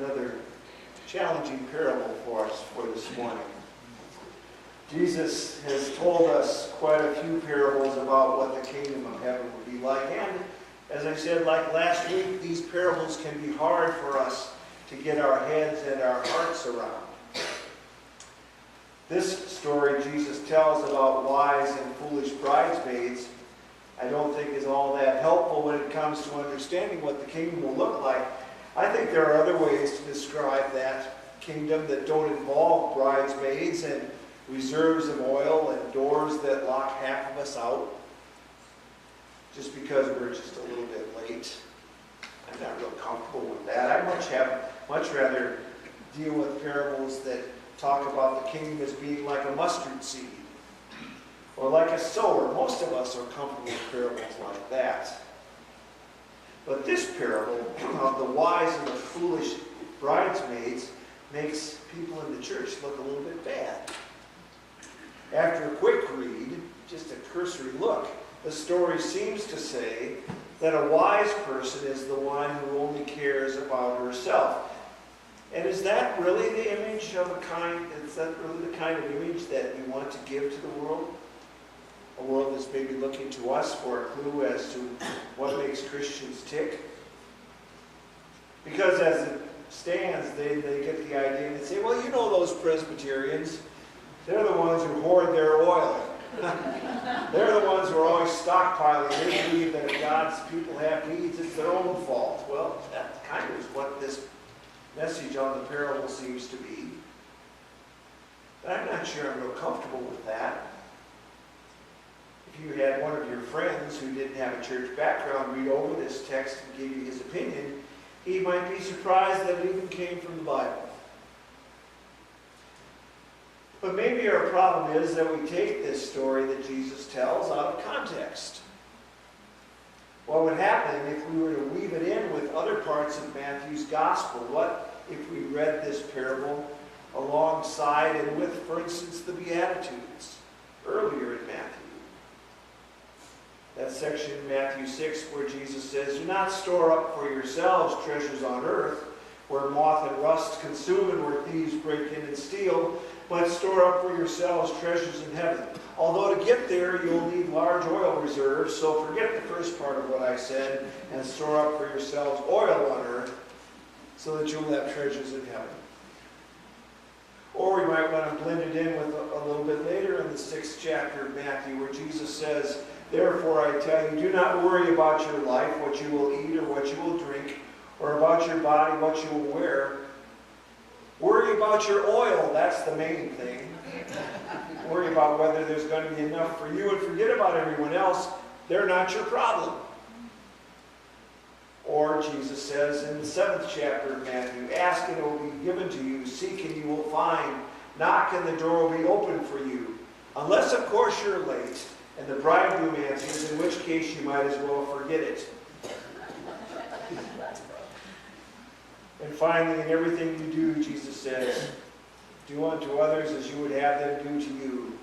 another challenging parable for us for this morning. Jesus has told us quite a few parables about what the kingdom of heaven would be like. And as I said, like last week, these parables can be hard for us to get our heads and our hearts around. This story Jesus tells about wise and foolish bridesmaids, I don't think is all that helpful when it comes to understanding what the kingdom will look like. I think there are other ways to describe that kingdom that don't involve bridesmaids and reserves of oil and doors that lock half of us out just because we're just a little bit late. I'm not real comfortable with that. I much rather deal with parables that talk about the kingdom as being like a mustard seed or like a sower. Most of us are comfortable with parables like that. But this parable of the wise and the foolish bridesmaids makes people in the church look a little bit bad. After a quick read, just a cursory look, the story seems to say that a wise person is the one who only cares about herself. And is that really the image of is that really the kind of image that we want to give to the world? A world that's maybe looking to us for a clue as to what makes Christians tick? Because as it stands, they get the idea and they say, well, you know those Presbyterians, they're the ones who hoard their oil. They're the ones who are always stockpiling. They believe that if God's people have needs, it's their own fault. Well, that kind of is what this message on the parable seems to be. But I'm not sure I'm real comfortable with that. If you had one of your friends who didn't have a church background read over this text and give you his opinion, he might be surprised that it even came from the Bible. But maybe our problem is that we take this story that Jesus tells out of context. What would happen if we were to weave it in with other parts of Matthew's gospel? What if we read this parable alongside and with, for instance, the Beatitudes earlier in Matthew? That section in Matthew 6 where Jesus says, do not store up for yourselves treasures on earth, where moth and rust consume and where thieves break in and steal, but store up for yourselves treasures in heaven. Although to get there, you'll need large oil reserves, so forget the first part of what I said and store up for yourselves oil on earth so that you'll have treasures in heaven. Or we might want to blend it in with a little bit later in the 6th chapter of Matthew where Jesus says, therefore I tell you, do not worry about your life, what you will eat or what you will drink, or about your body, what you will wear. Worry about your oil, that's the main thing. Worry about whether there's going to be enough for you and forget about everyone else. They're not your problem. Or Jesus says in the 7th chapter of Matthew, ask and it will be given to you, seek and you will find, knock and the door will be open for you. Unless, of course, you're late and the bridegroom answers, in which case you might as well forget it. And finally, in everything you do, Jesus says, do unto others as you would have them do to you.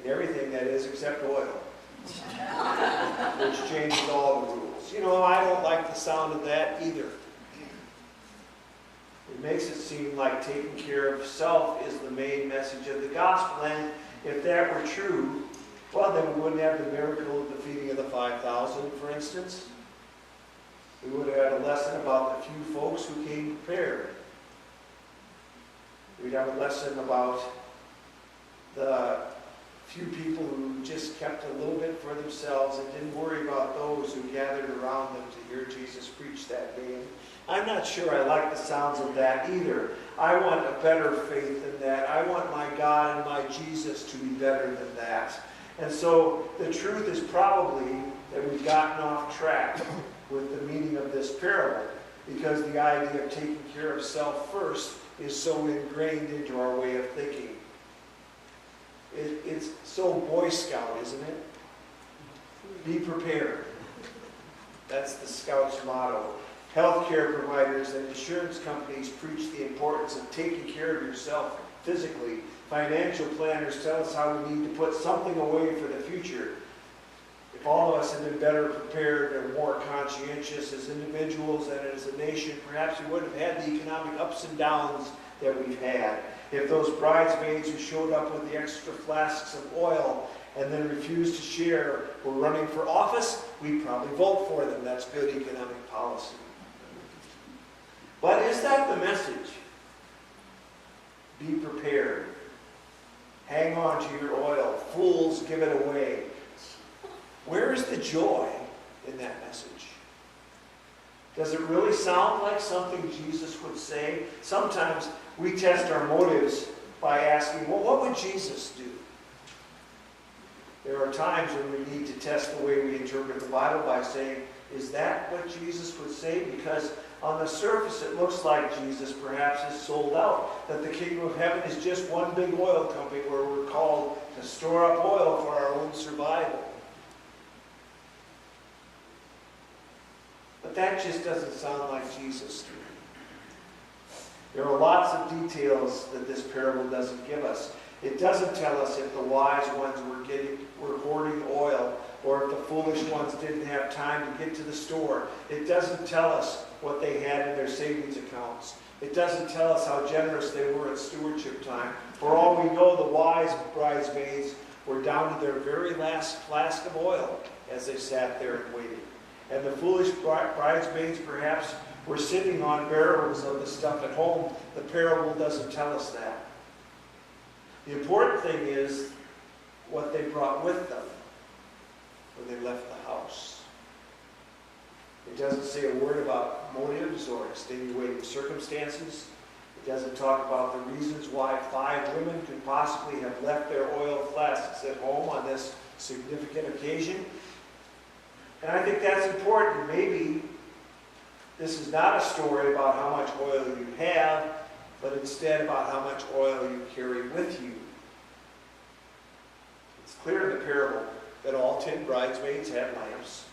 In everything, that is, except oil, which changes all the rules. You know, I don't like the sound of that either. It makes it seem like taking care of self is the main message of the gospel. And if that were true, well, then we wouldn't have the miracle of the feeding of the 5,000, for instance. We would have had a lesson about the few folks who came prepared. We'd have a lesson about the few people who just kept a little bit for themselves and didn't worry about those who gathered around them to hear Jesus preach that day. And I'm not sure I like the sounds of that either. I want a better faith than that. I want my God and my Jesus to be better than that. And so the truth is probably that we've gotten off track with the meaning of this parable, because the idea of taking care of self first is so ingrained into our way of thinking. It's so Boy Scout, isn't it? Be prepared. That's the Scouts' motto. Healthcare providers and insurance companies preach the importance of taking care of yourself physically. Financial planners tell us how we need to put something away for the future. if all of us had been better prepared or more conscientious as individuals and as a nation, perhaps we wouldn't have had the economic ups and downs that we've had. If those bridesmaids who showed up with the extra flasks of oil and then refused to share were running for office, we'd probably vote for them. That's good economic policy. But is that the message? Be prepared. Hang on to your oil. Fools, give it away. Where is the joy in that message? Does it really sound like something Jesus would say? Sometimes we test our motives by asking, well, what would Jesus do? There are times when we need to test the way we interpret the Bible by saying, is that what Jesus would say? Because on the surface it looks like Jesus perhaps is sold out, that the kingdom of heaven is just one big oil company where we're called to store up oil for our own survival. But that just doesn't sound like Jesus to me. There are lots of details that this parable doesn't give us. It doesn't tell us if the wise ones were hoarding oil, or if the foolish ones didn't have time to get to the store. It doesn't tell us what they had in their savings accounts. It doesn't tell us how generous they were at stewardship time. For all we know, the wise bridesmaids were down to their very last flask of oil as they sat there and waited. And the foolish bridesmaids perhaps were sitting on barrels of the stuff at home. The parable doesn't tell us that. The important thing is what they brought with them when they left the house. It doesn't say a word about motives or extenuating circumstances. It doesn't talk about the reasons why 5 women could possibly have left their oil flasks at home on this significant occasion. And I think that's important. Maybe this is not a story about how much oil you have, but instead about how much oil you carry with you. It's clear in the parable that all 10 bridesmaids had lamps,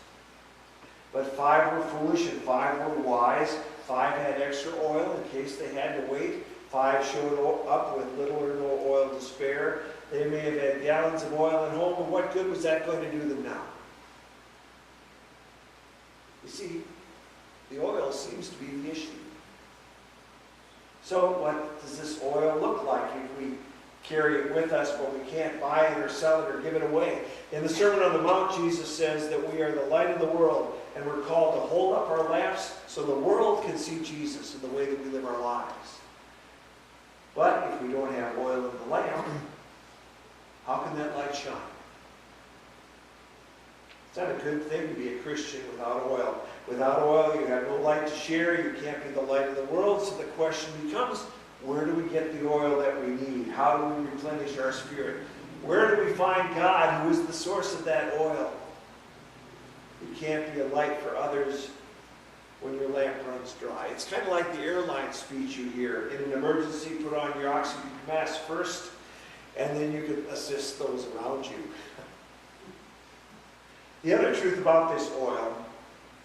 but 5 were foolish and 5 were wise. 5 had extra oil in case they had to wait. 5 showed up with little or no oil to spare. They may have had gallons of oil at home, but what good was that going to do them now? You see, the oil seems to be the issue. So what does this oil look like if we carry it with us, but we can't buy it or sell it or give it away? In the Sermon on the Mount, Jesus says that we are the light of the world, and we're called to hold up our lamps so the world can see Jesus in the way that we live our lives. But if we don't have oil in the lamp, how can that light shine? It's not a good thing to be a Christian without oil. Without oil, you have no light to share. You can't be the light of the world. So the question becomes, where do we get the oil that we need? How do we replenish our spirit? Where do we find God, who is the source of that oil? You can't be a light for others when your lamp runs dry. It's kind of like the airline speech you hear. In an emergency, put on your oxygen mask first, and then you can assist those around you. The other truth about this oil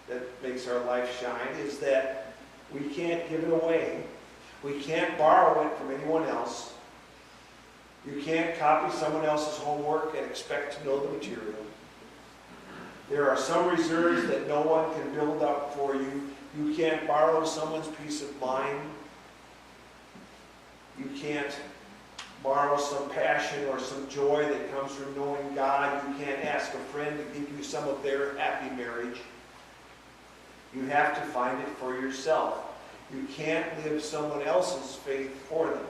that makes our life shine is that we can't give it away. We can't borrow it from anyone else. You can't copy someone else's homework and expect to know the material. There are some reserves that no one can build up for you. You can't borrow someone's peace of mind. You can't borrow some passion or some joy that comes from knowing God. You can't ask a friend to give you some of their happy marriage. You have to find it for yourself. You can't live someone else's faith for them.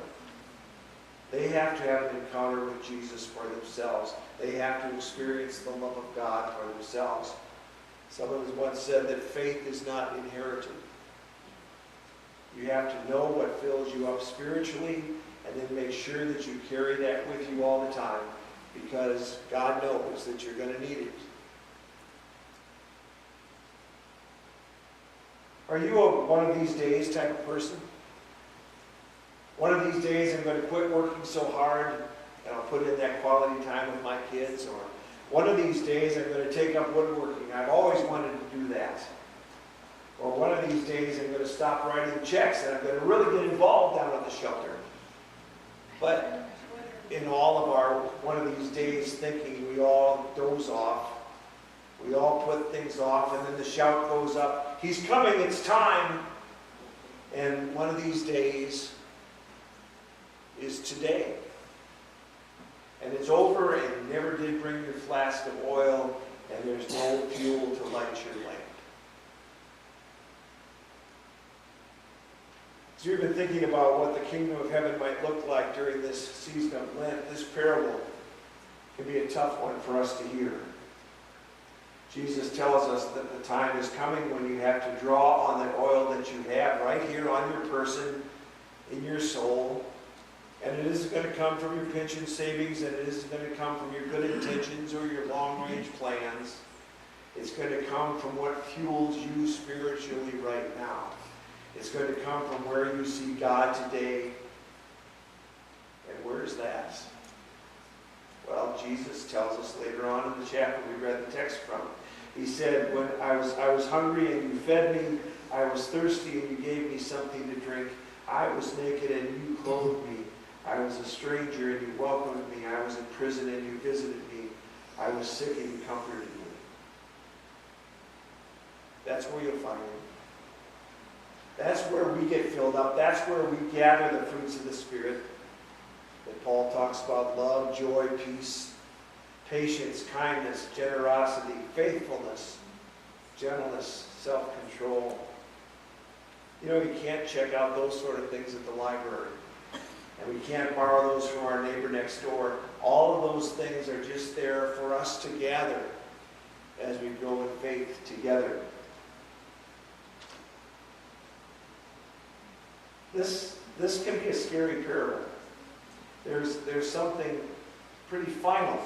They have to have an encounter with Jesus for themselves. They have to experience the love of God for themselves. Someone has once said that faith is not inherited. You have to know what fills you up spiritually, and then make sure that you carry that with you all the time, because God knows that you're going to need it. Are you a one of these days type of person? One of these days I'm going to quit working so hard and I'll put in that quality time with my kids. Or one of these days I'm going to take up woodworking. I've always wanted to do that. Or one of these days I'm going to stop writing checks and I'm going to really get involved down at the shelter. But in all of our one of these days thinking, we all doze off We all put things off, and then the shout goes up, He's coming, it's time. And one of these days is today. And it's over, and you never did bring your flask of oil, and there's no fuel to light your lamp. So you've been thinking about what the kingdom of heaven might look like during this season of Lent. This parable can be a tough one for us to hear. Jesus tells us that the time is coming when you have to draw on the oil that you have right here on your person, in your soul. And it isn't going to come from your pension savings, and it isn't going to come from your good intentions or your long-range plans. It's going to come from what fuels you spiritually right now. It's going to come from where you see God today. And where's that? Well, Jesus tells us later on in the chapter we read the text from. He said, when I was hungry and you fed me, I was thirsty and you gave me something to drink. I was naked and you clothed me. I was a stranger and you welcomed me. I was in prison and you visited me. I was sick and you comforted me. That's where you'll find him. That's where we get filled up. That's where we gather the fruits of the Spirit that Paul talks about: love, joy, peace, patience, kindness, generosity, faithfulness, gentleness, self-control. You know, you can't check out those sort of things at the library. And we can't borrow those from our neighbor next door. All of those things are just there for us to gather as we grow in faith together. This can be a scary parable. There's something pretty final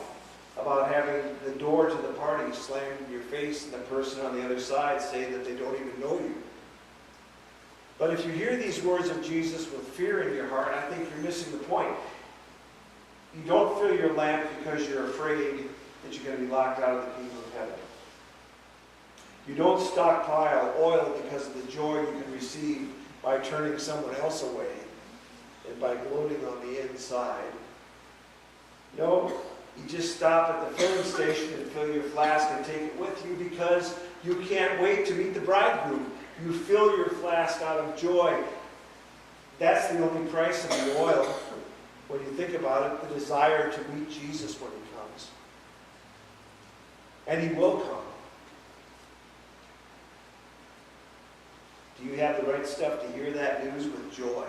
about having the door to the party slammed in your face and the person on the other side saying that they don't even know you. But if you hear these words of Jesus with fear in your heart, I think you're missing the point. You don't fill your lamp because you're afraid that you're going to be locked out of the kingdom of heaven. You don't stockpile oil because of the joy you can receive by turning someone else away and by gloating on the inside. No, you just stop at the filling station and fill your flask and take it with you because you can't wait to meet the bridegroom. You fill your flask out of joy. That's the only price of the oil. When you think about it, the desire to meet Jesus when he comes. And he will come. Do you have the right stuff to hear that news with joy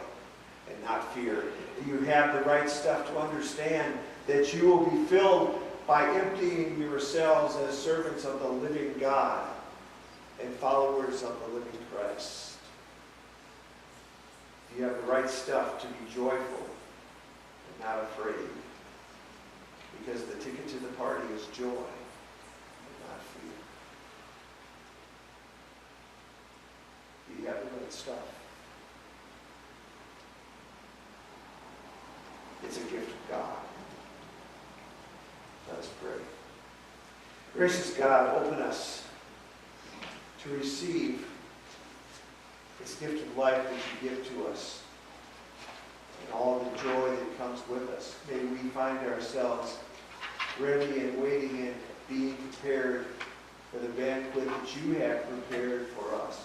and not fear? Do you have the right stuff to understand that you will be filled by emptying yourselves as servants of the living God and followers of the living Christ? Do you have the right stuff to be joyful and not afraid? Because the ticket to the party is joy and not fear. Do you have the right stuff? It's a gift of God. Let us pray. Gracious God, open us to receive this gift of life that you give to us and all the joy that comes with us. May we find ourselves ready and waiting and being prepared for the banquet that you have prepared for us.